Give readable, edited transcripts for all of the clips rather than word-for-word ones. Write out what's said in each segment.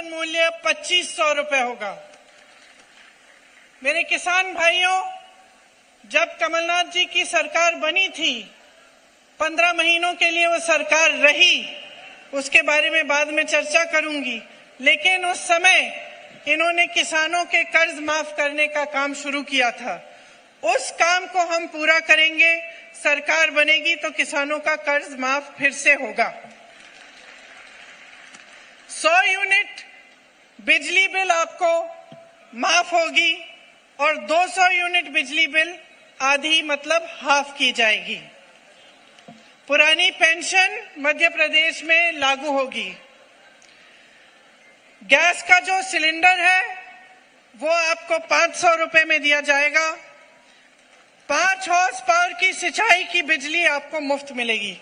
समर्थन मूल्य 2500 रुपए होगा। मेरे किसान भाइयों, जब कमलनाथ जी की सरकार बनी थी, 15 महीनों के लिए वो सरकार रही, उसके बारे में बाद में चर्चा करूंगी, लेकिन उस समय इन्होंने किसानों के कर्ज माफ करने का काम शुरू किया था। उस काम को हम पूरा करेंगे। सरकार बनेगी तो किसानों का कर्ज माफ फिर से होगा। 100 यूनिट बिजली बिल आपको माफ होगी और 200 यूनिट बिजली बिल आधी मतलब हाफ की जाएगी। पुरानी पेंशन मध्य प्रदेश में लागू होगी। गैस का जो सिलेंडर है वो आपको 500 रुपए में दिया जाएगा। 5 हॉर्स पावर की सिंचाई की बिजली आपको मुफ्त मिलेगी।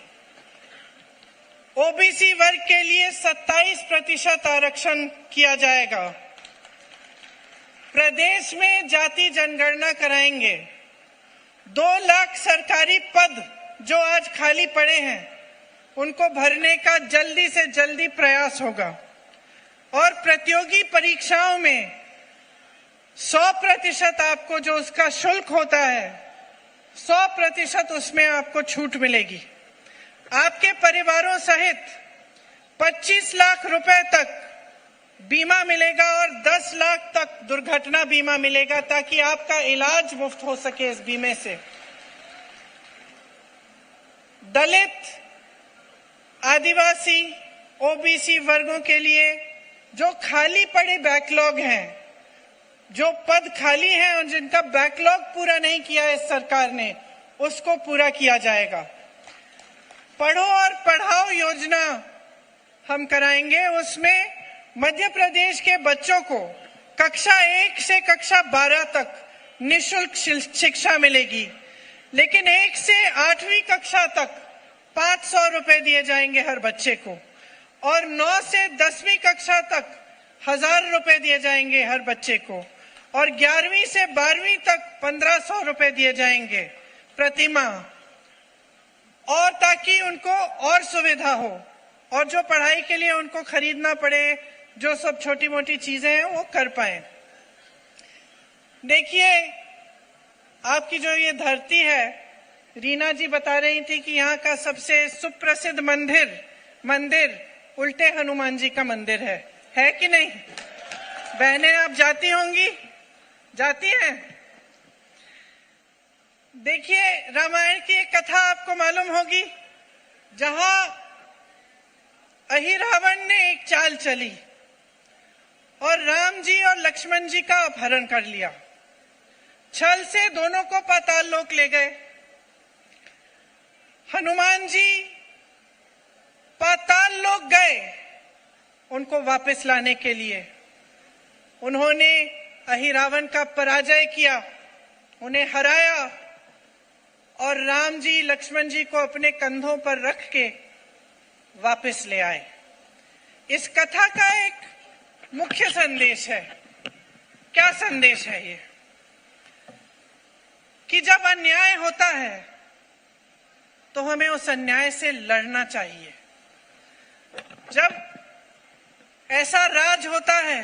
ओबीसी वर्ग के लिए 27% आरक्षण किया जाएगा। प्रदेश में जाति जनगणना कराएंगे। 2 लाख सरकारी पद जो आज खाली पड़े हैं उनको भरने का जल्दी से जल्दी प्रयास होगा और प्रतियोगी परीक्षाओं में 100% आपको जो उसका शुल्क होता है 100% उसमें आपको छूट मिलेगी। आपके परिवारों सहित 25 लाख रुपए तक बीमा मिलेगा और 10 लाख तक दुर्घटना बीमा मिलेगा ताकि आपका इलाज मुफ्त हो सके इस बीमे से। दलित, आदिवासी, ओबीसी वर्गों के लिए जो खाली पड़े बैकलॉग हैं, जो पद खाली हैं और जिनका बैकलॉग पूरा नहीं किया इस सरकार ने, उसको पूरा किया जाएगा। पढ़ो और पढ़ाओ योजना हम कराएंगे। उसमें मध्य प्रदेश के बच्चों को कक्षा 1 से कक्षा 12 तक निःशुल्क शिक्षा मिलेगी, लेकिन 1 से 8वीं कक्षा तक 500 रुपए दिए जाएंगे हर बच्चे को और 9 से 10वीं कक्षा तक 1000 रुपए दिए जाएंगे हर बच्चे को और 11वीं से 12वीं तक 1500 रुपए दिए जाएंगे प्रति माह, और ताकि उनको और सुविधा हो और जो पढ़ाई के लिए उनको खरीदना पड़े, जो सब छोटी मोटी चीजें हैं वो कर पाए। देखिए, आपकी जो ये धरती है, रीना जी बता रही थी कि यहाँ का सबसे सुप्रसिद्ध मंदिर उल्टे हनुमान जी का मंदिर है कि नहीं? बहनें आप जाती होंगी, जाती हैं? देखिए, रामायण की एक कथा आपको मालूम होगी, जहां अहिरावण ने एक चाल चली और राम जी और लक्ष्मण जी का अपहरण कर लिया। छल से दोनों को पाताल लोक ले गए। हनुमान जी पाताल लोक गए उनको वापस लाने के लिए। उन्होंने अहिरावण का पराजय किया, उन्हें हराया और राम जी लक्ष्मण जी को अपने कंधों पर रख के वापस ले आए। इस कथा का एक मुख्य संदेश है। क्या संदेश है ये? कि जब अन्याय होता है तो हमें उस अन्याय से लड़ना चाहिए। जब ऐसा राज होता है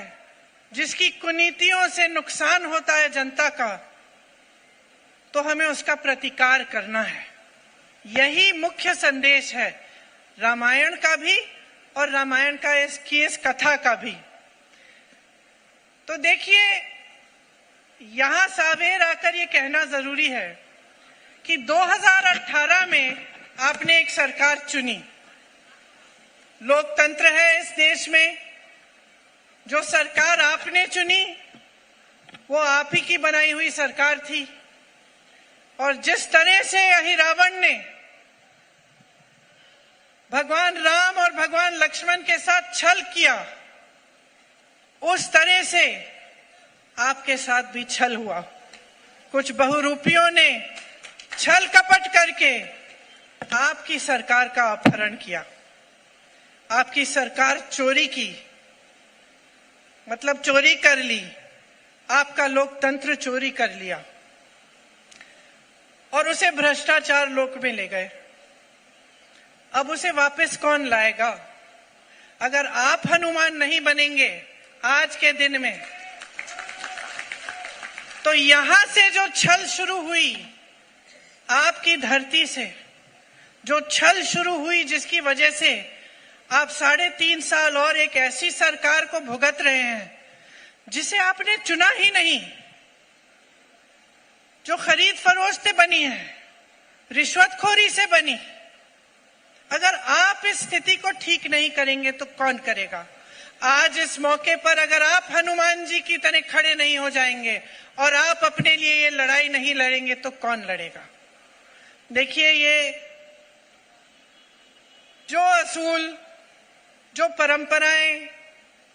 जिसकी कुनीतियों से नुकसान होता है जनता का, तो हमें उसका प्रतिकार करना है। यही मुख्य संदेश है रामायण का भी और रामायण का इस कथा का भी। तो देखिए, यहां सावेर आकर ये कहना जरूरी है कि 2018 में आपने एक सरकार चुनी। लोकतंत्र है इस देश में। जो सरकार आपने चुनी वो आप ही की बनाई हुई सरकार थी और जिस तरह से अहिरावण ने भगवान राम और भगवान लक्ष्मण के साथ छल किया, उस तरह से आपके साथ भी छल हुआ। कुछ बहुरूपियों ने छल कपट करके आपकी सरकार का अपहरण किया। आपकी सरकार चोरी की, मतलब चोरी कर ली। आपका लोकतंत्र चोरी कर लिया और उसे भ्रष्टाचार लोक में ले गए। अब उसे वापस कौन लाएगा? अगर आप हनुमान नहीं बनेंगे आज के दिन में, तो यहां से जो छल शुरू हुई, आपकी धरती से जो छल शुरू हुई, जिसकी वजह से आप 3.5 साल और एक ऐसी सरकार को भुगत रहे हैं जिसे आपने चुना ही नहीं, जो खरीद फरोख्त से बनी है, रिश्वतखोरी से बनी। अगर आप इस स्थिति को ठीक नहीं करेंगे तो कौन करेगा? आज इस मौके पर अगर आप हनुमान जी की तरह खड़े नहीं हो जाएंगे और आप अपने लिए ये लड़ाई नहीं लड़ेंगे तो कौन लड़ेगा? देखिए, ये जो असूल, जो परंपराएं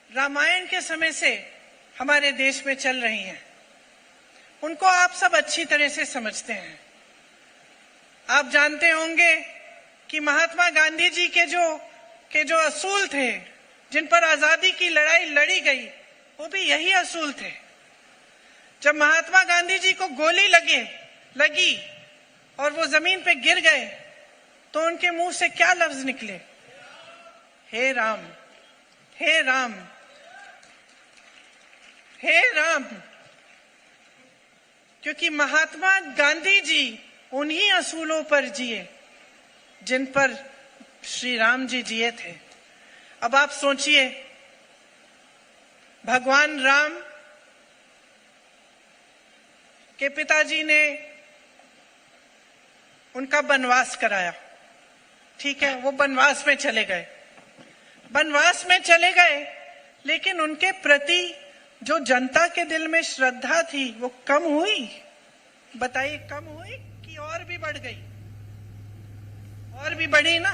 रामायण के समय से हमारे देश में चल रही हैं, उनको आप सब अच्छी तरह से समझते हैं। आप जानते होंगे कि महात्मा गांधी जी के जो असूल थे, जिन पर आजादी की लड़ाई लड़ी गई, वो भी यही असूल थे। जब महात्मा गांधी जी को गोली लगी और वो जमीन पे गिर गए, तो उनके मुंह से क्या लफ्ज निकले? हे राम, हे राम, हे राम। क्योंकि महात्मा गांधी जी उन्हीं असूलों पर जिए जिन पर श्री राम जी जिए थे। अब आप सोचिए, भगवान राम के पिताजी ने उनका वनवास कराया, ठीक है, वो वनवास में चले गए, वनवास में चले गए, लेकिन उनके प्रति जो जनता के दिल में श्रद्धा थी वो कम हुई? बताइए, कम हुई कि और भी बढ़ गई? और भी बढ़ी ना।